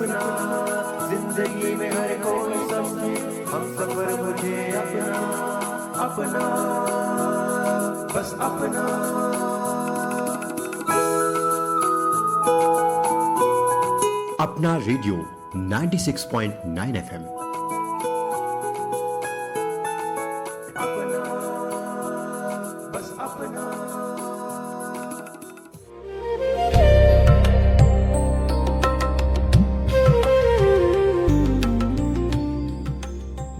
सपना, जिंदगी में हर कोई समझे, हम सफर मुझे अपना, अपना, बस अपना। अपना रेडियो 96.9 FM। अपना, बस अपना।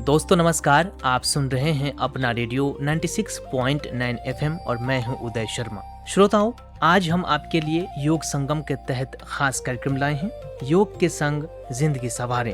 दोस्तों नमस्कार, आप सुन रहे हैं अपना रेडियो 96.9 FM और मैं हूं उदय शर्मा। श्रोताओं, आज हम आपके लिए योग संगम के तहत खास कार्यक्रम लाए हैं, योग के संग जिंदगी संवारें।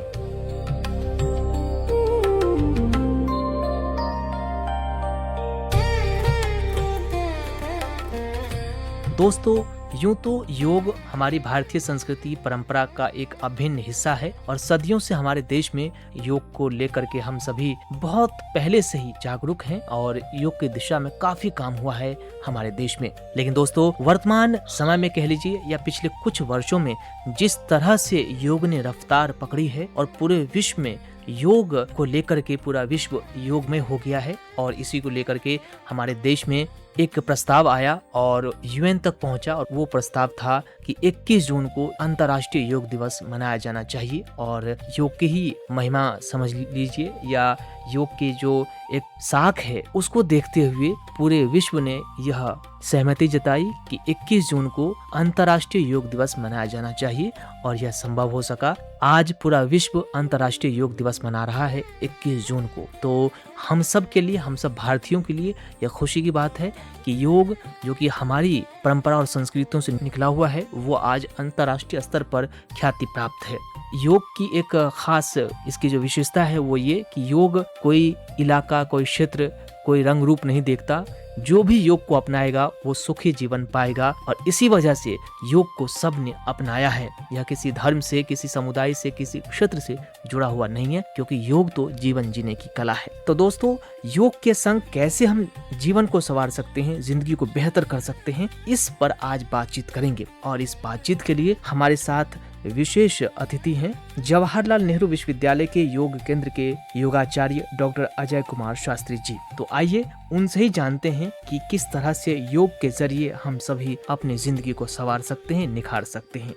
दोस्तों, यूं तो योग हमारी भारतीय संस्कृति परंपरा का एक अभिन्न हिस्सा है और सदियों से हमारे देश में योग को लेकर के हम सभी बहुत पहले से ही जागरूक हैं और योग की दिशा में काफी काम हुआ है हमारे देश में। लेकिन दोस्तों, वर्तमान समय में कह लीजिए या पिछले कुछ वर्षों में जिस तरह से योग ने रफ्तार पकड़ी है और पूरे विश्व में योग को लेकर के पूरा विश्व योगमय हो गया है और इसी को लेकर के हमारे देश में एक प्रस्ताव आया और यूएन तक पहुंचा और वो प्रस्ताव था कि 21 जून को अंतर्राष्ट्रीय योग दिवस मनाया जाना चाहिए और योग की ही महिमा समझ लीजिए या योग की जो एक साख है उसको देखते हुए पूरे विश्व ने यह सहमति जताई कि 21 जून को अंतर्राष्ट्रीय योग दिवस मनाया जाना चाहिए और यह संभव हो सका। आज पूरा विश्व अंतर्राष्ट्रीय योग दिवस मना रहा है 21 जून को। तो हम सब के लिए, हम सब भारतीयों के लिए यह खुशी की बात है कि योग जो कि हमारी परंपरा और संस्कृतियों से निकला हुआ है वो आज अंतर्राष्ट्रीय स्तर पर ख्याति प्राप्त है। योग की एक खास इसकी जो विशेषता है वो ये कि योग कोई इलाका, कोई क्षेत्र, कोई रंग रूप नहीं देखता। जो भी योग को अपनाएगा वो सुखी जीवन पाएगा और इसी वजह से योग को सब ने अपनाया है। यह किसी धर्म से, किसी समुदाय से, किसी क्षेत्र से जुड़ा हुआ नहीं है, क्योंकि योग तो जीवन जीने की कला है। तो दोस्तों, योग के संग कैसे हम जीवन को संवार सकते हैं, जिंदगी को बेहतर कर सकते हैं, इस पर आज बातचीत करेंगे। और इस बातचीत के लिए हमारे साथ विशेष अतिथि हैं जवाहरलाल नेहरू विश्वविद्यालय के योग केंद्र के योगाचार्य डॉक्टर अजय कुमार शास्त्री जी। तो आइए उनसे ही जानते हैं कि किस तरह से योग के जरिए हम सभी अपनी जिंदगी को संवार सकते हैं, निखार सकते हैं।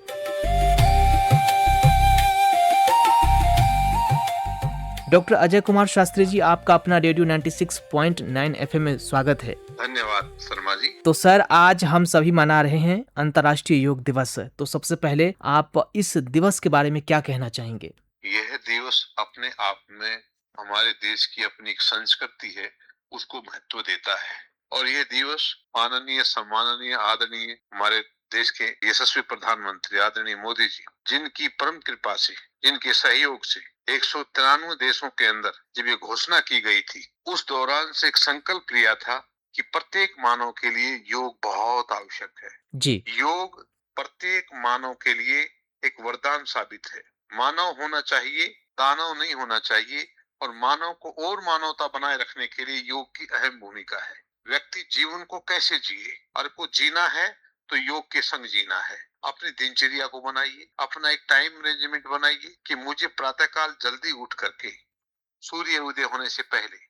डॉक्टर अजय कुमार शास्त्री जी, आपका अपना रेडियो 96.9 FM में स्वागत है। धन्यवाद शर्मा जी। तो सर, आज हम सभी मना रहे हैं अंतर्राष्ट्रीय योग दिवस। तो सबसे पहले आप इस दिवस के बारे में क्या कहना चाहेंगे? यह दिवस अपने आप में हमारे देश की अपनी एक संस्कृति है, उसको महत्व देता है। और यह दिवस माननीय, सम्माननीय, आदरणीय हमारे देश के यशस्वी प्रधानमंत्री आदरणीय मोदी जी, जिनकी परम कृपा से, जिनके सहयोग से 193 देशों के अंदर जब ये घोषणा की गई थी, उस दौरान से एक संकल्प लिया था कि प्रत्येक मानव के लिए योग बहुत आवश्यक है जी। योग प्रत्येक मानव के लिए एक वरदान साबित है। मानव होना चाहिए, दानव नहीं होना चाहिए। और मानव को और मानवता बनाए रखने के लिए योग की अहम भूमिका है। व्यक्ति जीवन को कैसे जिए, और को जीना है तो योग के संग जीना है। अपनी दिनचर्या को बनाइए, अपना एक टाइम मैनेजमेंट बनाइए कि मुझे प्रातःकाल जल्दी उठ करके सूर्य उदय होने से पहले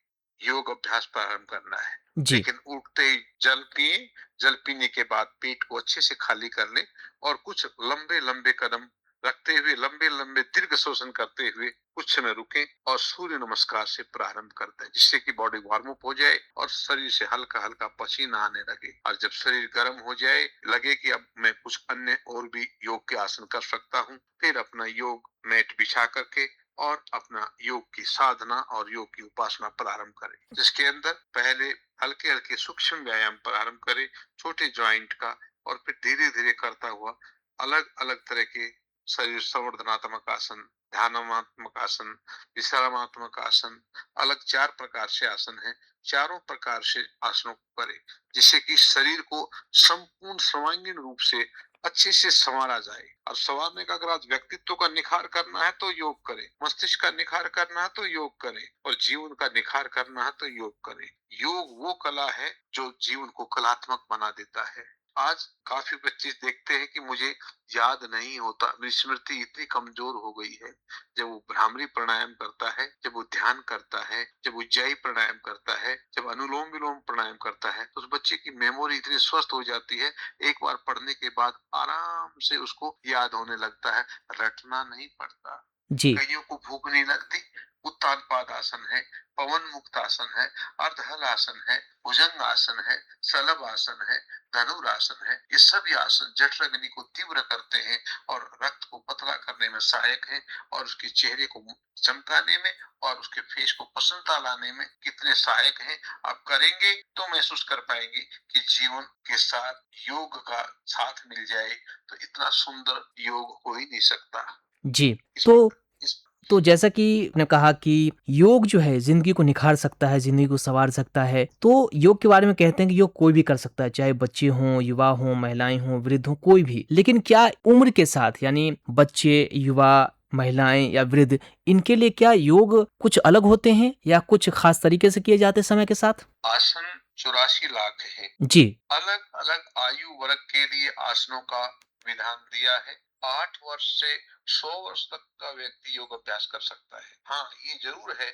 योग अभ्यास प्रारंभ करना है। जी। लेकिन उठते ही जल पिए, जल पीने के बाद पेट को अच्छे से खाली कर ले और कुछ लंबे लंबे कदम रखते हुए, लंबे लंबे दीर्घ श्वसन करते हुए कुछ समय रुके और सूर्य नमस्कार से प्रारंभ करते हैं, जिससे कि बॉडी वार्म अप हो जाए और शरीर से हल्का हल्का पसीना आने लगे। और जब शरीर गर्म हो जाए, लगे कि अब मैं कुछ अन्य और भी योग के आसन कर सकता हूँ, फिर अपना योग मैट बिछा करके और अपना योग की साधना और योग की उपासना प्रारंभ करें, जिसके अंदर पहले हल्के हल्के सूक्ष्म व्यायाम प्रारंभ करें, छोटे जॉइंट का, और फिर धीरे धीरे करता हुआ अलग अलग तरह के शरीर संवर्धनात्मक आसन, ध्यानात्मक आसन, विश्रामात्मक आसन, अलग 4 प्रकार से आसन है। चारों प्रकार से आसनों को करें, जिससे कि शरीर को संपूर्ण सर्वांगीण रूप से अच्छे से संवारा जाए। और संवारने का अगर आज व्यक्तित्व का निखार करना है तो योग करें, मस्तिष्क का निखार करना है तो योग करें, और जीवन का निखार करना है तो योग करें। योग वो कला है जो जीवन को कलात्मक बना देता है। आज काफी बच्चे देखते हैं कि मुझे याद नहीं होता, मेरी स्मृति इतनी कमजोर हो गई है। जब वो भ्रामरी प्राणायाम करता है, जब वो ध्यान करता है, जब उज्जाई प्राणायाम करता है, जब अनुलोम विलोम प्राणायाम करता है, तो उस बच्चे की मेमोरी इतनी स्वस्थ हो जाती है, एक बार पढ़ने के बाद आराम से उसको याद होने लगता है, रटना नहीं पड़ता। जी, कईयों को भूख नहीं लगती, उत्तान पाद आसन है, पवन मुक्त आसन है, अर्धहल आसन है, भुजंग आसन है, सलभ आसन है, धनुरासन है। ये सभी आसन जठराग्नि को तीव्र करते हैं और रक्त को पतला करने में सहायक है, और उसके चेहरे को चमकाने में और उसके फेस को प्रसन्नता लाने में कितने सहायक हैं। आप करेंगे तो महसूस कर पाएंगे कि जीवन के साथ योग का साथ मिल जाए तो इतना सुंदर योग हो ही नहीं सकता। जी। इस तो इस तो जैसा कि आपने कहा कि योग जो है ज़िंदगी को निखार सकता है, ज़िंदगी को सँवार सकता है। तो योग के बारे में कहते हैं कि योग कोई भी कर सकता है, चाहे बच्चे हों, युवा हों, महिलाएँ हों, वृद्ध हों, कोई भी। लेकिन क्या उम्र के साथ यानी बच्चे, युवा, महिलाएँ या वृद्ध इनके लिए क्या योग कुछ अलग होते हैं या कुछ ख़ास तरीके से किए जाते हैं समय के साथ? आसन 84 लाख है। जी, अलग अलग आयु वर्ग के लिए आसनों का विधान दिया है। 8 वर्ष से 100 वर्ष तक का व्यक्ति योग अभ्यास कर सकता है। हाँ, ये जरूर है,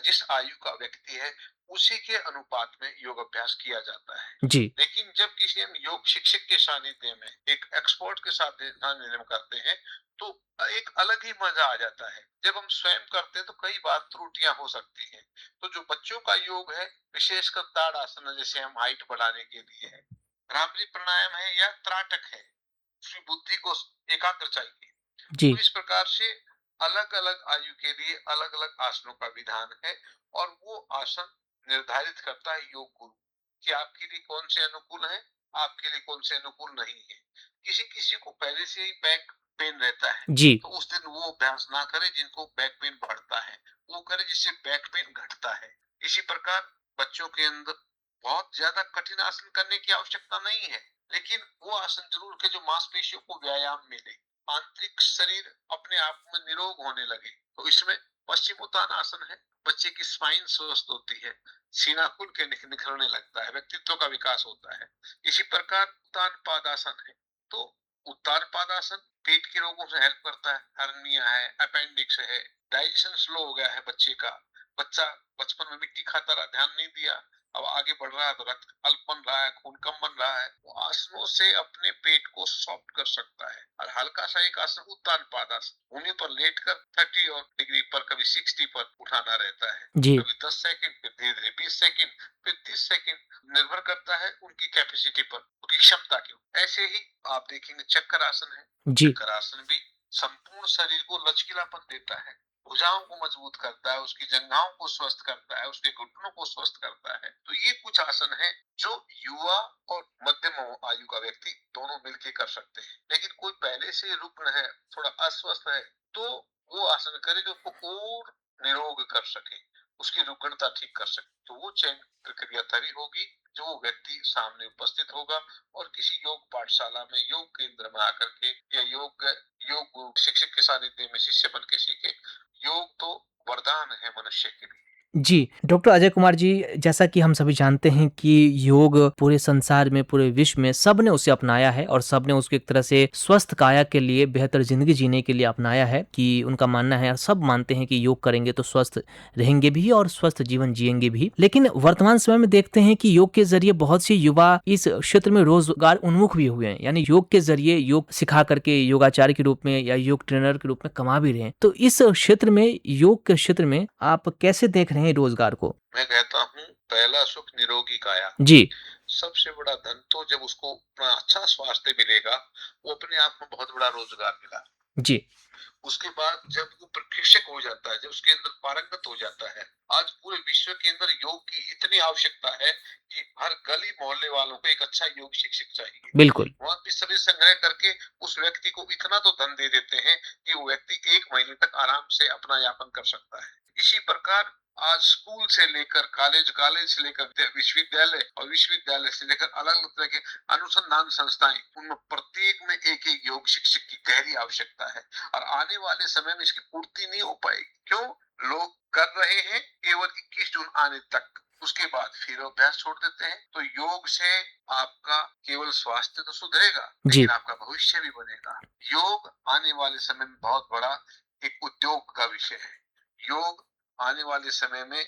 जिस आयु का व्यक्ति है उसी के अनुपात में योग अभ्यास किया जाता है। जी, लेकिन जब किसी हम योग शिक्षक के सानिध्य में एक एक्सपर्ट के साथ सानिध्य में करते हैं तो एक अलग ही मजा आ जाता है। जब हम स्वयं करते हैं तो कई बार त्रुटियां हो सकती हैं। तो जो बच्चों का योग है, विशेषकर ताड़ आसन है, जैसे हम हाइट बढ़ाने के लिए है, भ्रामरी प्राणायाम है या त्राटक है, उसकी बुद्धि को एकाग्र चाहिए। तो जी, इस प्रकार से अलग अलग आयु के लिए अलग अलग आसनों का विधान है, और वो आसन निर्धारित करता है योग गुरु कि आपके लिए कौन से अनुकूल है, आपके लिए कौन से अनुकूल नहीं है। किसी किसी को पहले से ही बैक पेन रहता है, जी, तो उस दिन वो अभ्यास ना करे जिनको बैक पेन बढ़ता है, वो करे जिससे बैक पेन घटता है। इसी प्रकार बच्चों के अंदर बहुत ज्यादा कठिन आसन करने की आवश्यकता नहीं है, लेकिन वो आसन जरूर के जो मांसपेशियों को व्यायाम मिले, आंतरिक शरीर अपने आप में निरोग होने लगे। तो इसमें पश्चिमोत्तानासन है, बच्चे की स्पाइन स्वस्थ होती है, सीना खुल के निखरने लगता है, व्यक्तित्व का विकास होता है। इसी प्रकार उत्तान पादासन है, तो उत्तान पादासन पेट के रोगों से हेल्प करता है, हर्निया है, अपेंडिक्स है, डाइजेशन स्लो हो गया है बच्चे का, बच्चा बचपन में मिट्टी खाता रहा, ध्यान नहीं दिया, अब आगे बढ़ रहा है तो रक्त अल्प बन रहा है, खून कम बन रहा है, वो आसनों से अपने पेट को सॉफ्ट कर सकता है। और हल्का सा एक आसन उत्तान पादासन, भूमि पर लेटकर 30 डिग्री पर, कभी 60 पर उठाना रहता है, जी, कभी 10 सेकंड, फिर धीरे धीरे 20 सेकंड, फिर 30 सेकंड, निर्भर करता है उनकी कैपेसिटी पर, उनकी क्षमता की। ऐसे ही आप देखेंगे चक्कर आसन है, जी, चक्कर आसन भी संपूर्ण शरीर को लचकीलापन देता है, भुजाओं को मजबूत करता है, उसकी जंघाओं को स्वस्थ करता है, उसके घुटनों को स्वस्थ करता है। तो ये कुछ आसन है जो युवा और मध्यम आयु का व्यक्ति दोनों मिलकर कर सकते हैं। लेकिन कोई पहले से रुग्ण है, थोड़ा अस्वस्थ है, तो वो आसन करे जो उसको और निरोग कर सके, उसकी रुग्णता ठीक कर सके। तो वो चयन प्रक्रिया तभी होगी जो वो व्यक्ति सामने उपस्थित होगा और किसी योग पाठशाला में, योग केंद्र में आकर के, या योग योग गुरु शिक्षक के सानिध्य में शिष्य बन के सीखे। योग तो वरदान है मनुष्य के लिए। जी, डॉक्टर अजय कुमार जी, जैसा कि हम सभी जानते हैं कि योग पूरे संसार में, पूरे विश्व में सबने उसे अपनाया है और सबने उसको एक तरह से स्वस्थ काया के लिए, बेहतर ज़िंदगी जीने के लिए अपनाया है कि उनका मानना है और सब मानते हैं कि योग करेंगे तो स्वस्थ रहेंगे भी और स्वस्थ जीवन जिएँगे भी। लेकिन वर्तमान समय में देखते हैं कि योग के ज़रिए बहुत से युवा इस क्षेत्र में रोज़गार उन्मुख भी हुए हैं। यानी योग के ज़रिए योग सिखा करके योगाचार्य के रूप में या योग ट्रेनर के रूप में कमा भी रहे हैं। तो इस क्षेत्र में, योग के क्षेत्र में आप कैसे देख रहे हैं रोज़गार को? मैं कहता हूँ, पहला सुख निरोगी काया। जी, सबसे बड़ा धन तो जब उसको अपना अच्छा स्वास्थ्य मिलेगा, वो अपने आप में बहुत बड़ा रोजगार मिला। जी, उसके बाद जब वो प्रशिक्षक हो जाता है, जब उसके अंदर पारंगत हो जाता है, आज पूरे विश्व के अंदर योग की इतनी आवश्यकता है कि हर गली मोहल्ले वालों को एक अच्छा योग शिक्षक चाहिए। बिल्कुल। वहां भी सभी संग्रह करके उस व्यक्ति को इतना तो धन दे देते हैं कि वो व्यक्ति 1 महीने तक आराम से अपना यापन कर सकता है। इसी प्रकार आज स्कूल से लेकर कॉलेज, कॉलेज से लेकर विश्वविद्यालय, और विश्वविद्यालय से लेकर अलग अलग तरह के अनुसंधान संस्थाएं, उनमें प्रत्येक में एक एक योग शिक्षक की गहरी आवश्यकता है। और आने वाले समय में इसकी पूर्ति नहीं हो पाएगी। क्यों? लोग कर रहे हैं केवल 21 जून आने तक, उसके बाद फिर अभ्यास छोड़ देते हैं। तो योग से आपका केवल स्वास्थ्य तो सुधरेगा, जी। लेकिन आपका भविष्य भी बनेगा। योग आने वाले समय में बहुत बड़ा एक उद्योग का विषय है। योग आने वाले समय में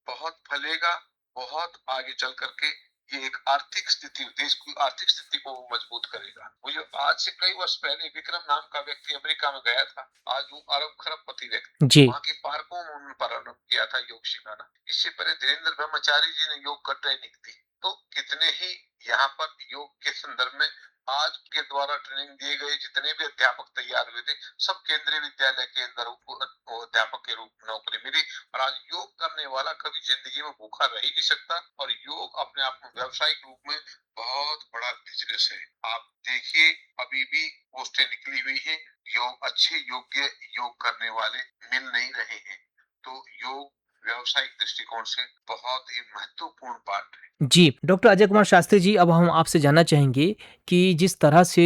बहुत फलेगा, बहुत आगे चल करके ये एक आर्थिक स्थिति, देश की आर्थिक स्थिति को मजबूत करेगा। मुझे आज से कई वर्ष पहले विक्रम नाम का व्यक्ति अमेरिका में गया था। आज वो अरब खरबपति व्यक्ति, जी। वहाँ के पार्कों में उन्होंने प्रारंभ किया था योग सिखाना। इससे पहले धीरेन्द्र ब्रह्मचारी जी ने योग का ट्रेनिंग दी। तो कितने ही यहाँ पर योग के संदर्भ में आज के द्वारा ट्रेनिंग दिए गए जितने भी अध्यापक तैयार हुए थे, सब केंद्रीय विद्यालय के अंदर उनको अध्यापक के रूप में नौकरी मिली। और आज योग करने वाला कभी जिंदगी में भूखा रह ही नहीं सकता। और योग अपने आप में व्यावसायिक रूप में बहुत बड़ा बिजनेस है। आप देखिए, अभी भी पोस्टें निकली हुई है, योग अच्छे योग्य योग करने वाले मिल नहीं रहे हैं। तो योग व्यावसायिक दृष्टिकोण से बहुत ही महत्वपूर्ण पार्ट है। जी, डॉक्टर अजय कुमार शास्त्री जी, अब हम आपसे जानना चाहेंगे कि जिस तरह से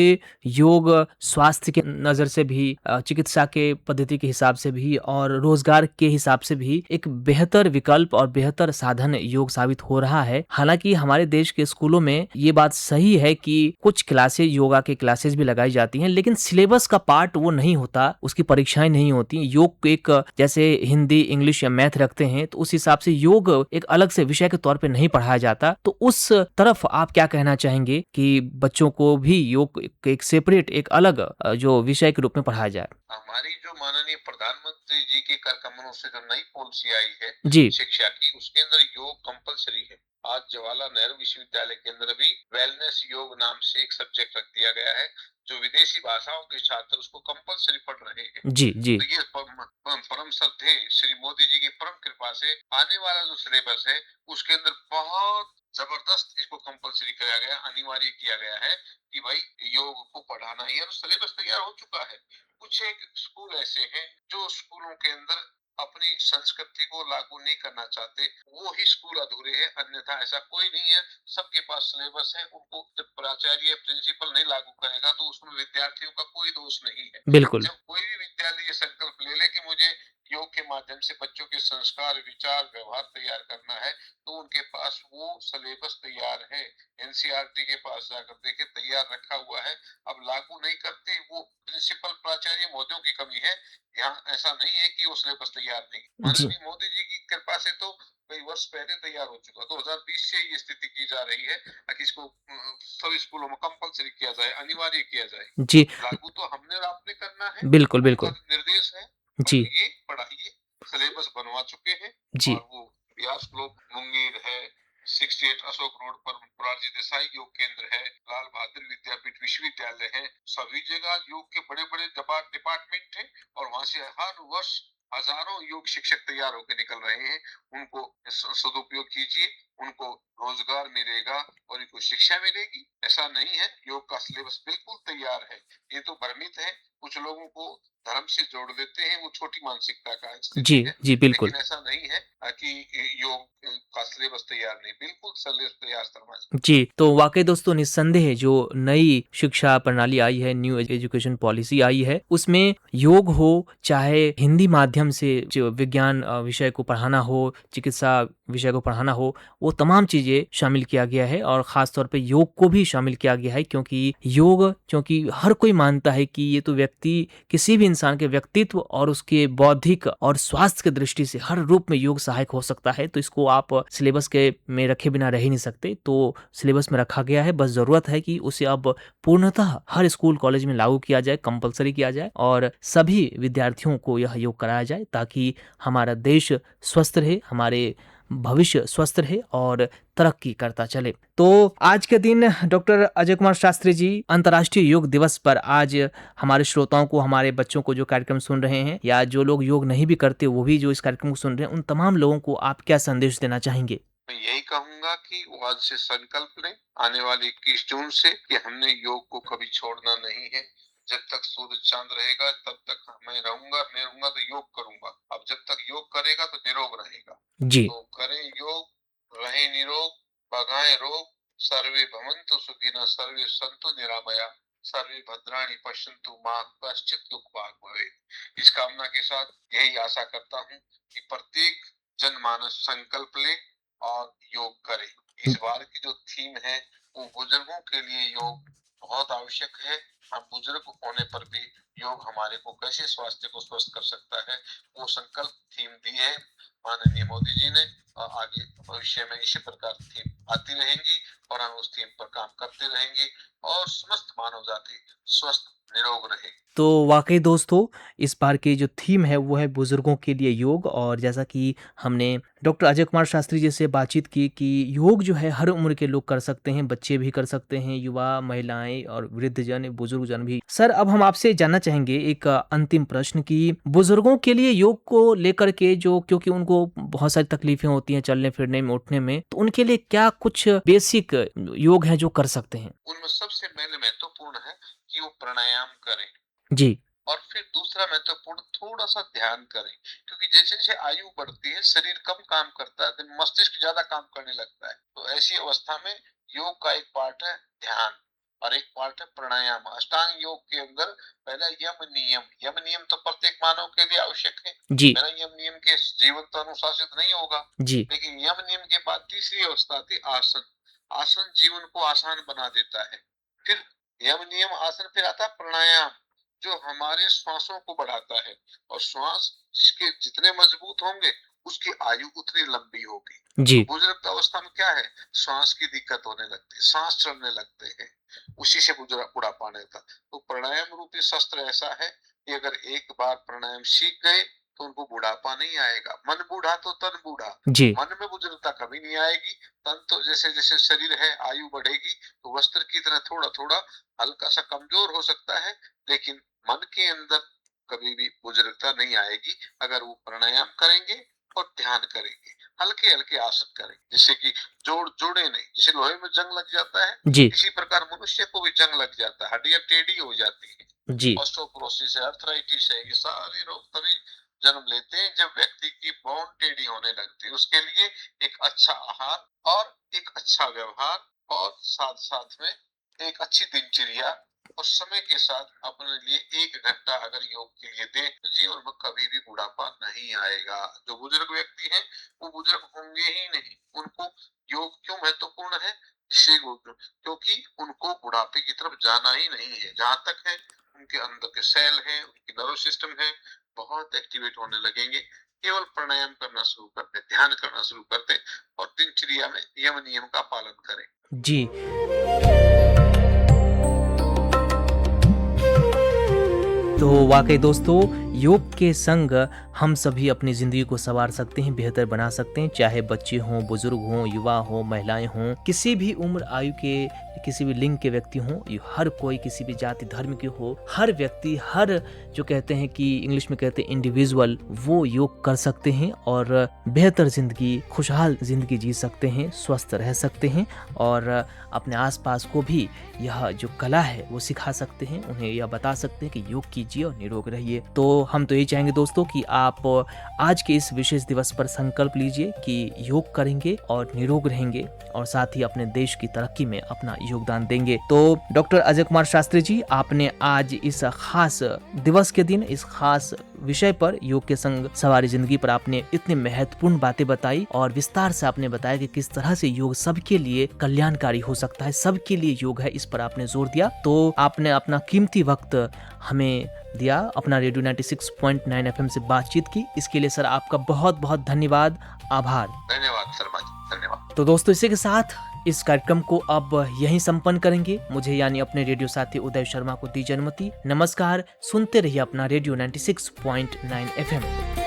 योग स्वास्थ्य के नज़र से भी, चिकित्सा के पद्धति के हिसाब से भी और रोज़गार के हिसाब से भी एक बेहतर विकल्प और बेहतर साधन योग साबित हो रहा है। हालाँकि हमारे देश के स्कूलों में ये बात सही है कि कुछ क्लासेस, योगा के क्लासेस भी लगाई जाती हैं, लेकिन सिलेबस का पार्ट वो नहीं होता, उसकी परीक्षाएँ नहीं होती। योग एक जैसे हिंदी, इंग्लिश या मैथ रखते हैं, तो उस हिसाब से योग एक अलग से विषय के तौर पे नहीं पढ़ाया जाता। तो उस तरफ आप क्या कहना चाहेंगे कि बच्चों को भी योग एक सेपरेट, एक अलग जो विषय के रूप में पढ़ाया जाए? हमारी जो माननीय प्रधानमंत्री जी के कर कमलों से जो नई पॉलिसी आई है जी। शिक्षा की, उसके अंदर योग कंपलसरी है। आज जवाहरलाल नेहरू विश्वविद्यालय के अंदर भी वेलनेस योग नाम से एक सब्जेक्ट रख दिया गया है, जो विदेशी भाषाओं के छात्र उसको कंपलसरी पढ़ रहे हैं। जी। जी। तो ये परम श्रद्धेय श्री मोदी जी की परम कृपा से आने वाला जो सिलेबस है उसके अंदर बहुत जबरदस्त इसको कंपलसरी किया गया, अनिवार्य किया गया है कि भाई योग को पढ़ाना ही है। और सिलेबस तैयार हो चुका है। कुछ एक स्कूल ऐसे हैं जो स्कूलों के अंदर अपनी संस्कृति को लागू नहीं करना चाहते, वो ही स्कूल अधूरे हैं, अन्यथा ऐसा कोई नहीं है। सबके पास सिलेबस है। उनको जब प्राचार्य प्रिंसिपल नहीं लागू करेगा तो उसमें विद्यार्थियों का कोई दोष नहीं है। बिल्कुल। जब कोई भी विद्यालय ये संकल्प ले ले कि मुझे योग के माध्यम से बच्चों के संस्कार, विचार, व्यवहार तैयार करना है, तो उनके पास वो सिलेबस तैयार है। एनसीईआरटी के पास जाकर देखे, तैयार रखा हुआ है। अब लागू नहीं करते, वो प्रिंसिपल प्राचार्य महोदयों की कमी है। यहाँ ऐसा नहीं है कि वो सिलेबस तैयार नहीं। जी। माननीय मोदी जी की कृपा से तो कई वर्ष पहले तैयार हो चुका। 2020 से ये स्थिति की जा रही है कि इसको सभी स्कूलों में कंपलसरी किया जाए, अनिवार्य किया जाए। जी। लागू तो हमने और आपने करना है, बिल्कुल, उनका बिल्कुल। निर्देश है। जी। ये पढ़ाइए, सिलेबस बनवा चुके हैं। जी। और वो व्यास ग्लोब मुंगेर है, 68 अशोक रोड पर मोरारजी देसाई योग केंद्र है, लाल बहादुर विद्यापीठ विश्वविद्यालय है। सभी जगह योग के बड़े बड़े डिपार्टमेंट हैं और वहां से हर वर्ष हजारों योग शिक्षक तैयार होकर निकल रहे हैं। उनको सदुपयोग कीजिए, उनको रोजगार मिलेगा और इनको शिक्षा मिलेगी। ऐसा नहीं है, योग का सिलेबस बिल्कुल तैयार है। ये तो भ्रमित है, कुछ लोगों को धर्म से जोड़ देते हैं, वो छोटी मानसिकता का जी। स्थिति है। जी, बिल्कुल। लेकिन ऐसा नहीं है कि योग का सिलेबस तैयार नहीं, बिल्कुल सिलेबस तैयार करवा। जी, तो वाक़ई दोस्तों, निस्संदेह जो नई शिक्षा प्रणाली आई है, न्यू एजुकेशन पॉलिसी आई है, उसमें योग हो, चाहे हिंदी माध्यम से जो विज्ञान विषय को पढ़ाना हो, चिकित्सा विषय को पढ़ाना हो, वो तमाम चीज़ें शामिल किया गया है और ख़ास तौर पे योग को भी शामिल किया गया है, क्योंकि योग, क्योंकि हर कोई मानता है कि ये तो व्यक्ति, किसी भी इंसान के व्यक्तित्व और उसके बौद्धिक और स्वास्थ्य की दृष्टि से हर रूप में योग सहायक हो सकता है। तो इसको आप सिलेबस के में रखे बिना रह ही नहीं सकते। तो सिलेबस में रखा गया है, बस ज़रूरत है कि उसे अब पूर्णतः हर स्कूल कॉलेज में लागू किया जाए, कंपलसरी किया जाए और सभी विद्यार्थियों को यह योग कराया जाए, ताकि हमारा देश स्वस्थ रहे, हमारे भविष्य स्वस्थ रहे और तरक्की करता चले। तो आज के दिन डॉक्टर अजय कुमार शास्त्री जी, अंतर्राष्ट्रीय योग दिवस पर आज हमारे श्रोताओं को, हमारे बच्चों को जो कार्यक्रम सुन रहे हैं या जो लोग योग नहीं भी करते वो भी जो इस कार्यक्रम को सुन रहे हैं, उन तमाम लोगों को आप क्या संदेश देना चाहेंगे? मैं यही कहूंगा कि वो आज से संकल्प लें आने वाले 21 जून से कि हमने योग को कभी छोड़ना नहीं है। जब तक सूरज चांद रहेगा तब तक मैं रहूंगा तो योग करूंगा। अब जब तक योग करेगा तो निरोग रहेगा। जी। तो करें योग, रहें निरोग, भगाएं रोग, सर्वे भवन्तु सुखिनः, सर्वे सन्तु निरामया, सर्वे भद्राणि पश्यन्तु मा कश्चित् दुःख भाग् भवेत्। इस कामना के साथ यही आशा करता हूँ कि प्रत्येक जनमानस संकल्प ले और योग करें। इस बार की जो थीम है वो बुजुर्गों के लिए योग बहुत आवश्यक है। हम बुजुर्ग होने पर भी योग हमारे को कैसे स्वास्थ्य को स्वस्थ कर सकता है, वो संकल्प थीम दी है माननीय मोदी जी ने। और आगे भविष्य में इसी प्रकार थीम आती रहेंगी और हम उस थीम पर काम करते रहेंगे और समस्त मानव जाति स्वस्थ निरोग रहे। तो वाकई दोस्तों, इस बार की जो थीम है वो है बुजुर्गों के लिए योग। और जैसा कि हमने डॉक्टर अजय कुमार शास्त्री जी से बातचीत की कि योग जो है हर उम्र के लोग कर सकते हैं, बच्चे भी कर सकते हैं, युवा, महिलाएं और वृद्धजन, बुजुर्गजन भी। सर, अब हम आपसे जानना चाहेंगे एक अंतिम प्रश्न कि बुजुर्गों के लिए योग को लेकर के, जो क्योंकि उनको बहुत सारी तकलीफें होती हैं चलने फिरने में, उठने में, तो उनके लिए क्या कुछ बेसिक योग है जो कर सकते हैं? उनमें सबसे पहले महत्वपूर्ण है कि वो प्राणायाम करें जी। और फिर दूसरा महत्वपूर्ण थोड़ा सा ध्यान करें, क्योंकि जैसे जैसे आयु बढ़ती है शरीर कम काम करता है, मस्तिष्क ज्यादा काम करने लगता है। तो ऐसी अवस्था में योग का एक पार्ट है ध्यान और एक पार्ट है प्राणायाम। अष्टांग योग के अंदर पहला यम नियम। यम नियम तो प्रत्येक मानव के लिए आवश्यक है। जी। मेरा यम नियम के जीवन तो अनुशासित नहीं होगा, जी। लेकिन यम नियम के बाद तीसरी अवस्था थी आसन। आसन जीवन को आसान बना देता है। फिर यम नियम आसन, फिर आता है प्राणायाम जो हमारे श्वासों को बढ़ाता है। और श्वास जिसके जितने मजबूत होंगे उसकी आयु उतनी लंबी होगी। जी। तो बुजुर्ग अवस्था में क्या है, श्वास की दिक्कत होने लगती है, सांस चढ़ने लगते हैं, उसी से बुढ़ापा आने लगता। तो प्राणायाम रूपी शस्त्र ऐसा है कि अगर एक बार प्राणायाम सीख गए तो उनको बुढ़ापा नहीं आएगा। मन बूढ़ा तो तन बूढ़ा। जी। मन में बुजुर्गता कभी नहीं आएगी। तन तो जैसे जैसे शरीर है आयु बढ़ेगी तो वस्त्र की तरह थोड़ा थोड़ा हल्का सा कमजोर हो सकता है, लेकिन मन के अंदर कभी भी बुजुर्गता नहीं आएगी अगर वो प्राणायाम करेंगे और ध्यान करेंगे, हल्के हल्के आसन करेंगे, जिससे कि जोड़ जुड़े नहीं। जैसे लोहे में जंग लग जाता है, जी। इसी प्रकार मनुष्य को भी जंग लग जाता है, हड्डियां टेढ़ी हो जाती है। जी। ऑस्टियोपोरोसिस है, अर्थराइटिस है, ये सारे रोग तभी जन्म लेते हैं जब व्यक्ति की बोन टेढ़ी होने लगती है। उसके लिए एक अच्छा आहार और एक अच्छा व्यवहार और साथ साथ में एक अच्छी दिनचर्या और समय के साथ अपने लिए 1 घंटा अगर योग के लिए दे तो जीवन में कभी भी बुढ़ापा नहीं आएगा। जो बुजुर्ग व्यक्ति हैं वो बुजुर्ग होंगे ही नहीं। उनको योग क्यों महत्वपूर्ण है, क्योंकि उनको बुढ़ापे की तरफ जाना ही नहीं है। जहां तक है उनके अंदर के सेल है, उनकी नर्व सिस्टम है, बहुत एक्टिवेट होने लगेंगे। केवल प्राणायाम करना शुरू करते, ध्यान करना शुरू करते और दिनचर्या में यम नियम का पालन करें। जी। तो वाकई दोस्तों, योग के संग हम सभी अपनी ज़िंदगी को संवार सकते हैं, बेहतर बना सकते हैं, चाहे बच्चे हों, बुजुर्ग हों, युवा हों, महिलाएं हों, किसी भी उम्र आयु के, किसी भी लिंग के व्यक्ति हों, हर कोई किसी भी जाति धर्म के हो, हर व्यक्ति, हर जो कहते हैं कि इंग्लिश में कहते हैं इंडिविजुअल, वो योग कर सकते हैं और बेहतर ज़िंदगी, खुशहाल ज़िंदगी जी सकते हैं, स्वस्थ रह सकते हैं और अपने आसपास को भी यह जो कला है वो सिखा सकते हैं, उन्हें यह बता सकते हैं कि योग कीजिए और निरोग रहिए। तो हम तो ये चाहेंगे दोस्तों कि आप आज के इस विशेष दिवस पर संकल्प लीजिए कि योग करेंगे और निरोग रहेंगे और साथ ही अपने देश की तरक्की में अपना योगदान देंगे। तो डॉक्टर अजय कुमार शास्त्री जी, आपने आज इस खास दिवस के दिन, इस खास विषय पर, योग के संग सवारी जिंदगी पर आपने इतनी महत्वपूर्ण बातें बताई और विस्तार से आपने बताया कि किस तरह से योग सबके लिए कल्याणकारी हो सकता है, सबके लिए योग है, इस पर आपने जोर दिया। तो आपने अपना कीमती वक्त हमें दिया, अपना रेडियो 96.9 FM से बातचीत की, इसके लिए सर आपका बहुत बहुत धन्यवाद, आभार। धन्यवाद शर्मा जी, धन्यवाद। तो दोस्तों, इसी के साथ इस कार्यक्रम को अब यहीं संपन्न करेंगे। मुझे यानी अपने रेडियो साथी उदय शर्मा को दीजिए अनुमति। नमस्कार, सुनते रहिए अपना रेडियो 96.9 FM।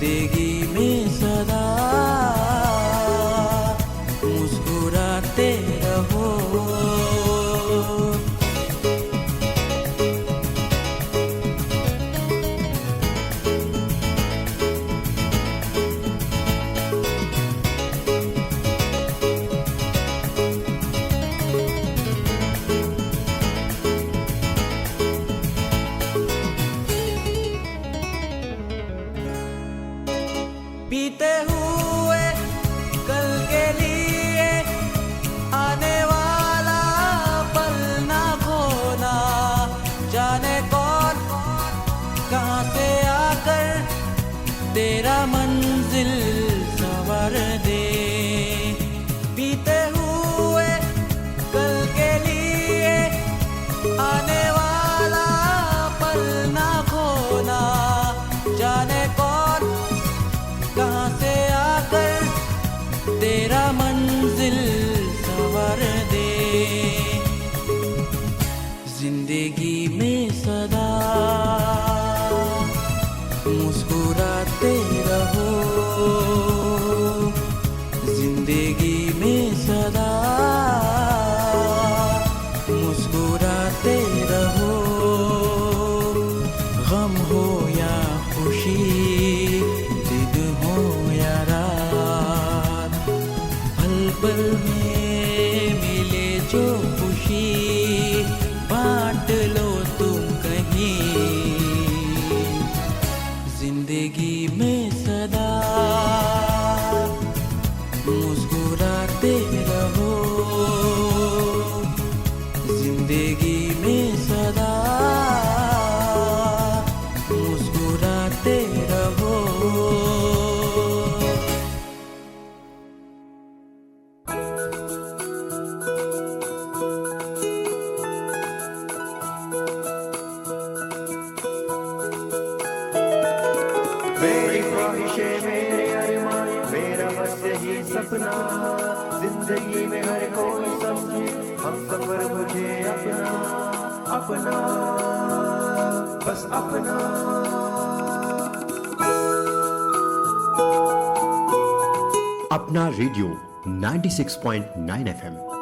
जिंदगी में सदा मुस्कुराते रहो। बीते हुए कल के लिए आने वाला पल ना खोना, जाने कौन कहाँ से आकर तेरा मंजिल संवर दे। बीते हुए कल के लिए आने वाला पल ना खोना, जाने कौन कहाँ से आकर तेरा मंजिल संवर दे। जिंदगी में सदा मुस्कुराते रहो। जिंदगी में सदा मुस्कुराते रहो। गम हो या खुशी, पल में मिले जो खुशी बांट लो तुम कहीं। जिंदगी में सदा मुस्कुराते रहो। जिंदगी में सदा मुस्कुराते रहो। मेरी ख्वाहिशें मेरे अरमान, मेरा बस यही सपना, जिंदगी में हर कोई समझे हम सफर मुझे अपना अपना बस अपना। अपना रेडियो 96.9 FM